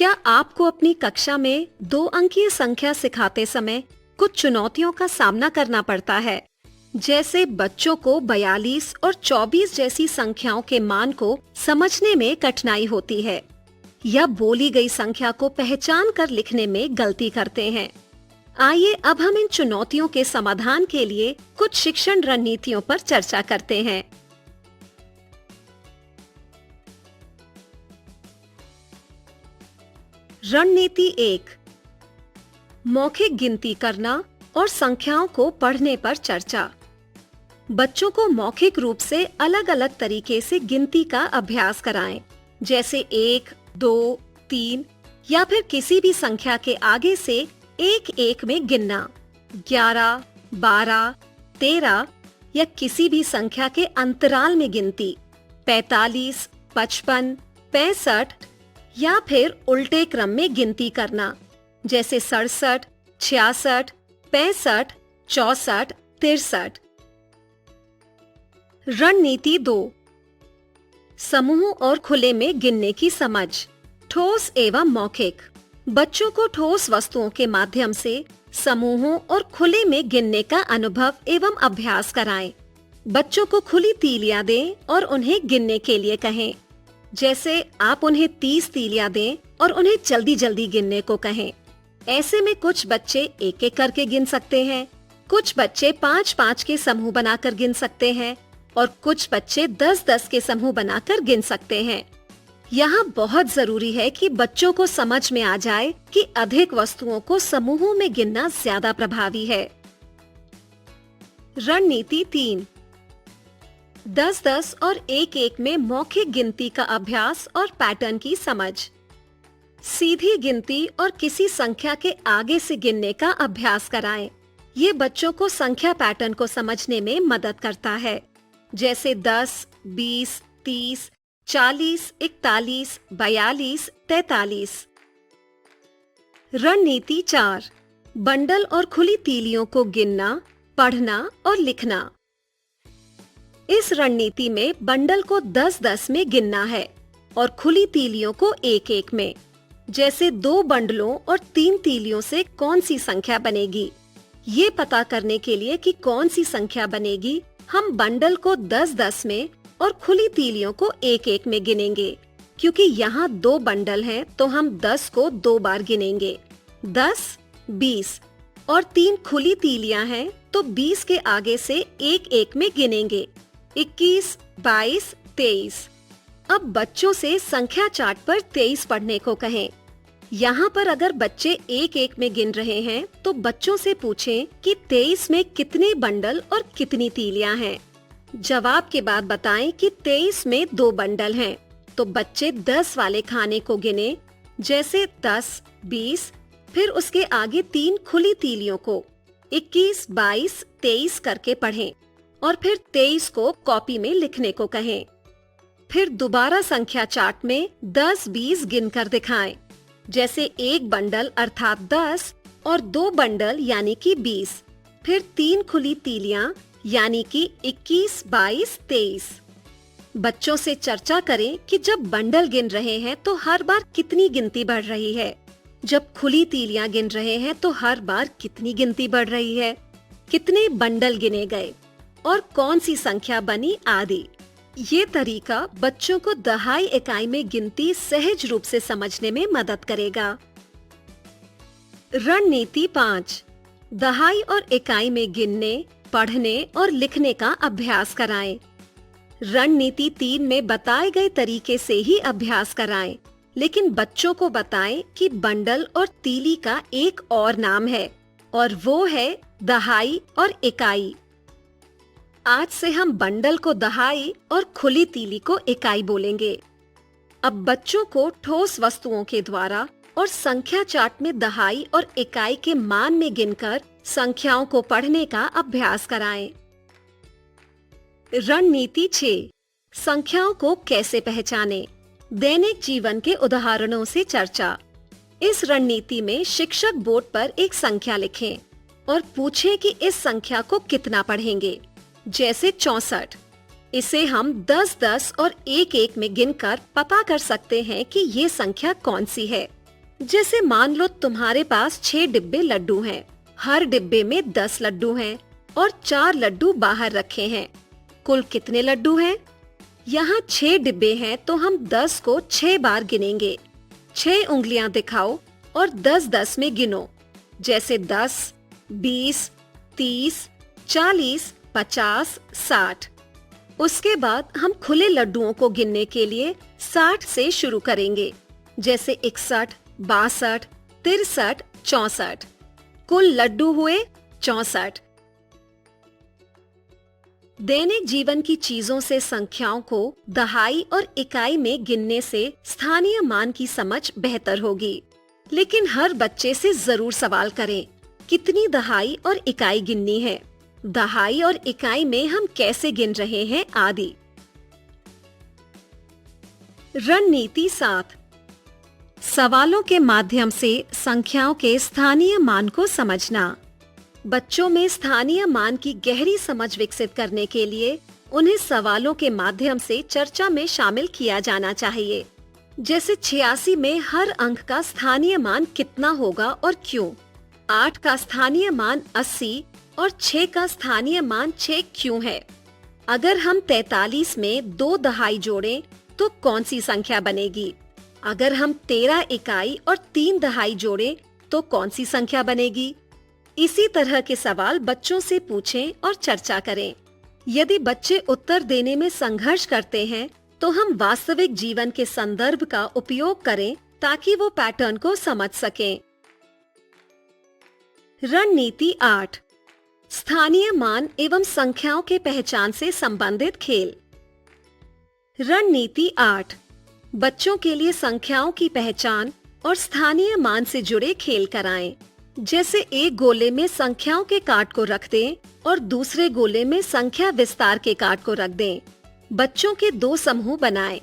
क्या आपको अपनी कक्षा में 2 अंकीय संख्या सिखाते समय कुछ चुनौतियों का सामना करना पड़ता है? जैसे बच्चों को 42 और 24 जैसी संख्याओं के मान को समझने में कठिनाई होती है या बोली गई संख्या को पहचान कर लिखने में गलती करते हैं। आइए अब हम इन चुनौतियों के समाधान के लिए कुछ शिक्षण रणनीतियों पर चर्चा करते हैं। रणनीति 1, मौखिक गिनती करना और संख्याओं को पढ़ने पर चर्चा। बच्चों को मौखिक रूप से अलग अलग तरीके से गिनती का अभ्यास कराएं, जैसे 1, 2, 3 या फिर किसी भी संख्या के आगे से एक एक में गिनना। 11, 12, 13 या किसी भी संख्या के अंतराल में गिनती। 45, 55, 65 या फिर उल्टे क्रम में गिनती करना, जैसे 67, 66, 65, 64, 63। रणनीति 2, समूह और खुले में गिनने की समझ। ठोस एवं मौखिक। बच्चों को ठोस वस्तुओं के माध्यम से समूहों और खुले में गिनने का अनुभव एवं अभ्यास कराएं। बच्चों को खुली तीलियां दें और उन्हें गिनने के लिए कहें, जैसे आप उन्हें 30 तीलियां दें और उन्हें जल्दी जल्दी गिनने को कहें। ऐसे में कुछ बच्चे एक एक करके गिन सकते हैं, कुछ बच्चे 5-5 के समूह बनाकर गिन सकते हैं और कुछ बच्चे 10-10 के समूह बनाकर गिन सकते हैं। यहाँ बहुत जरूरी है कि बच्चों को समझ में आ जाए कि अधिक वस्तुओं को समूहों में गिनना ज्यादा प्रभावी है। रणनीति 3, 10-10 और 1-1 में मौखिक गिनती का अभ्यास और पैटर्न की समझ। सीधी गिनती और किसी संख्या के आगे से गिनने का अभ्यास कराएं। ये बच्चों को संख्या पैटर्न को समझने में मदद करता है, जैसे 10, 20, 30, 40, 41, 42, 43। रणनीति 4, बंडल और खुली तीलियों को गिनना, पढ़ना और लिखना। इस रणनीति में बंडल को 10-10 में गिनना है और खुली तीलियों को 1-1 में। जैसे 2 बंडलों और 3 तीलियों से कौन सी संख्या बनेगी, ये पता करने के लिए कि कौन सी संख्या बनेगी, हम बंडल को 10-10 में और खुली तीलियों को 1-1 में गिनेंगे। क्योंकि यहाँ 2 बंडल हैं, तो हम 10 को 2 बार गिनेंगे। 10, 20 और 3 खुली तीलियां हैं, तो 20 के आगे से 1-1 में गिनेंगे। 21, 22, 23। अब बच्चों से संख्या चार्ट पर 23 पढ़ने को कहें। यहाँ पर अगर बच्चे 1-1 में गिन रहे हैं, तो बच्चों से पूछें कि 23 में कितने बंडल और कितनी तीलियां हैं। जवाब के बाद बताएं कि 23 में 2 बंडल हैं, तो बच्चे 10 वाले खाने को गिने, जैसे 10, 20, फिर उसके आगे 3 खुली तीलियों को 21, 22, 23 करके पढ़ें और फिर 23 को कॉपी में लिखने को कहें। फिर दोबारा संख्या चार्ट में 10, 20 गिनकर दिखाएं, जैसे 1 बंडल अर्थात 10 और 2 बंडल यानी कि 20, फिर 3 खुली तीलियां यानी कि 21, 22, 23। बच्चों से चर्चा करें कि जब बंडल गिन रहे हैं तो हर बार कितनी गिनती बढ़ रही है, जब खुली तीलियां गिन रहे हैं तो हर बार कितनी गिनती बढ़ रही है, कितने बंडल गिने गए और कौन सी संख्या बनी आदि। ये तरीका बच्चों को दहाई इकाई में गिनती सहज रूप से समझने में मदद करेगा। रणनीति 5, दहाई और इकाई में गिनने, पढ़ने और लिखने का अभ्यास कराएं। रणनीति 3 में बताए गए तरीके से ही अभ्यास कराएं, लेकिन बच्चों को बताएं कि बंडल और तीली का एक और नाम है और वो है दहाई और इकाई। आज से हम बंडल को दहाई और खुली तीली को इकाई बोलेंगे। अब बच्चों को ठोस वस्तुओं के द्वारा और संख्या चार्ट में दहाई और इकाई के मान में गिनकर संख्याओं को पढ़ने का अभ्यास कराएं। रणनीति 6, संख्याओं को कैसे पहचानें। दैनिक जीवन के उदाहरणों से चर्चा। इस रणनीति में शिक्षक बोर्ड पर एक संख्या लिखें और पूछें कि इस संख्या को कितना पढ़ेंगे, जैसे 64। इसे हम 10-10 और 1-1 में गिनकर पता कर सकते हैं कि ये संख्या कौन सी है। जैसे मान लो तुम्हारे पास 6 डिब्बे लड्डू हैं। हर डिब्बे में 10 लड्डू हैं और 4 लड्डू बाहर रखे हैं। कुल कितने लड्डू हैं? यहाँ 6 डिब्बे हैं तो हम 10 को 6 बार गिनेंगे। 6 उंगलियां दिखाओ और 10-10 में गिनो, जैसे 10, 20, 30, 40, 50, 60। उसके बाद हम खुले लड्डुओं को गिनने के लिए 60 से शुरू करेंगे, जैसे 61, 62, 63, 64। कुल लड्डू हुए 64। दैनिक जीवन की चीजों से संख्याओं को दहाई और इकाई में गिनने से स्थानीय मान की समझ बेहतर होगी। लेकिन हर बच्चे से जरूर सवाल करें, कितनी दहाई और इकाई गिननी है, दहाई और इकाई में हम कैसे गिन रहे हैं आदि। रणनीति 7। सवालों के माध्यम से संख्याओं के स्थानीय मान को समझना। बच्चों में स्थानीय मान की गहरी समझ विकसित करने के लिए उन्हें सवालों के माध्यम से चर्चा में शामिल किया जाना चाहिए। जैसे 86 में हर अंक का स्थानीय मान कितना होगा और क्यों? 8 का स्थानीय मान 80 और 6 का स्थानीय मान 6 क्यों है? अगर हम 43 में 2 दहाई जोड़ें तो कौन सी संख्या बनेगी? अगर हम 13 इकाई और 3 दहाई जोड़ें तो कौन सी संख्या बनेगी? इसी तरह के सवाल बच्चों से पूछें और चर्चा करें। यदि बच्चे उत्तर देने में संघर्ष करते हैं तो हम वास्तविक जीवन के संदर्भ का उपयोग करें ताकि वो पैटर्न को समझ सकें। रणनीति 8। स्थानीय मान एवं संख्याओं के पहचान से संबंधित खेल। रणनीति 8। बच्चों के लिए संख्याओं की पहचान और स्थानीय मान से जुड़े खेल कराएं। जैसे एक गोले में संख्याओं के कार्ड को रख दें और दूसरे गोले में संख्या विस्तार के कार्ड को रख दें। बच्चों के 2 समूह बनाएं।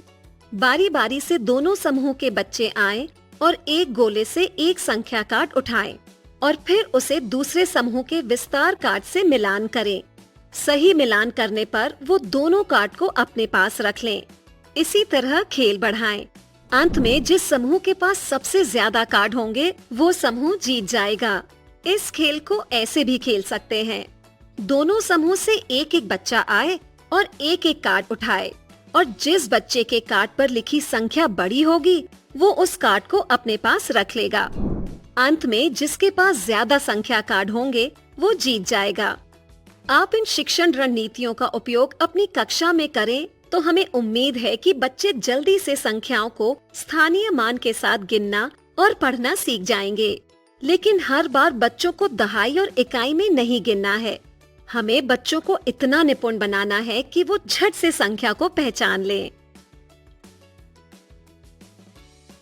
बारी बारी से दोनों समूह के बच्चे आएं और एक गोले से एक संख्या कार्ड उठाएं और फिर उसे दूसरे समूह के विस्तार कार्ड से मिलान करें। सही मिलान करने पर वो दोनों कार्ड को अपने पास रख लें। इसी तरह खेल बढ़ाएं। अंत में जिस समूह के पास सबसे ज्यादा कार्ड होंगे वो समूह जीत जाएगा। इस खेल को ऐसे भी खेल सकते हैं, दोनों समूह से एक एक बच्चा आए और एक एक कार्ड उठाए और जिस बच्चे के कार्ड पर लिखी संख्या बड़ी होगी वो उस कार्ड को अपने पास रख लेगा। अंत में जिसके पास ज्यादा संख्या कार्ड होंगे वो जीत जाएगा। आप इन शिक्षण रणनीतियों का उपयोग अपनी कक्षा में करें तो हमें उम्मीद है कि बच्चे जल्दी से संख्याओं को स्थानीय मान के साथ गिनना और पढ़ना सीख जाएंगे। लेकिन हर बार बच्चों को दहाई और इकाई में नहीं गिनना है। हमें बच्चों को इतना निपुण बनाना है कि वो झट से संख्या को पहचान लें।